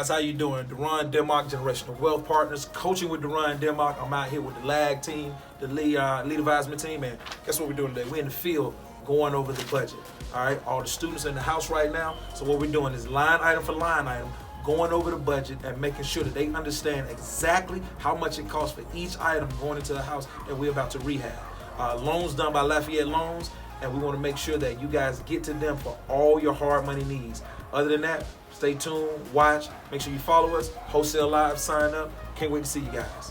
How you doing? Duron Dimmock, Generational Wealth Partners, coaching with Duron Dimmock. I'm out here with the LAG team, the lead advisement team, and guess what we're doing today? We're in the field going over the budget. All right, all the students in the house right now. So what we're doing is line item for line item, going over the budget and making sure that they understand exactly how much it costs for each item going into the house that we're about to rehab. Loans done by Lafayette Loans, and we want to make sure that you guys get to them for all your hard money needs. Other than that, stay tuned, watch, make sure you follow us, Wholesale Live, sign up. Can't wait to see you guys.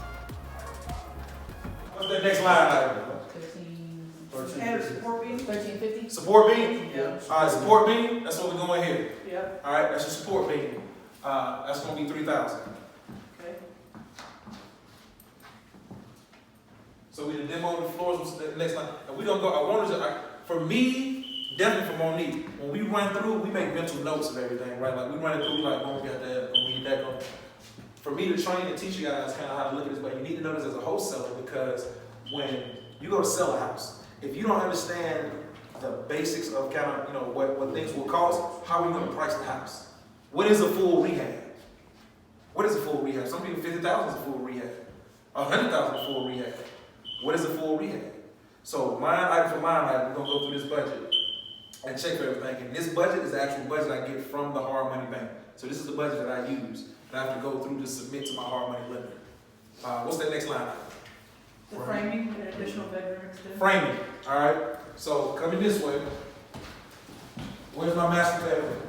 What's that next line item? 1350. Support beam? Yeah. All right, support beam, that's what we're going here. Yep. All right, that's your support beam. That's going to be $3,000. Okay. So we done demo the floors, what's the next line? And we don't go, I wanted to, for me, definitely for Monique, when we run through, we make mental notes of everything, right? Like we run it through, we like, oh, we got that, oh, we need that. Oh. For me to train and teach you guys kind of how to look at this, but you need to know this as a wholesaler because when you go to sell a house, if you don't understand the basics of kind of, what things will cost, how are you going to price the house? What is a full rehab? What is a full rehab? Some people, 50,000 is a full rehab. 100,000 is a full rehab. What is a full rehab? So line item for line item, we're going to go through this budget and check for everything. And this budget is the actual budget I get from the hard money bank. So this is the budget that I use that I have to go through to submit to my hard money lender. What's that next line item? The framing, an additional bedroom extension. Framing, all right? So coming this way, where's my master bedroom?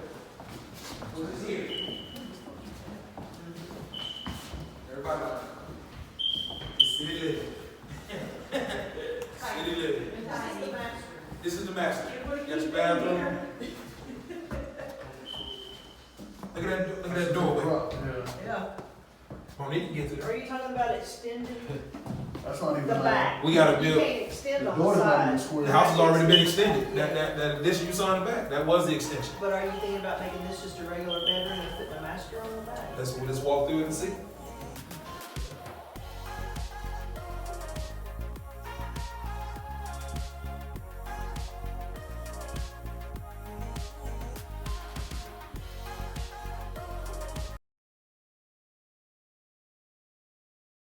What's here? Everybody like, city living. City living. This is the master. You got your bathroom. Look at that doorway. Yeah. Monique can get to Are there. you talking about extending That's not even the like, back? We gotta You build. can't extend the on the door's not even side. square. The house has already been extended. That addition you saw in the back, that was the extension. But are you thinking about making this just a regular bedroom and putting a master on the back? Let's walk through it and see.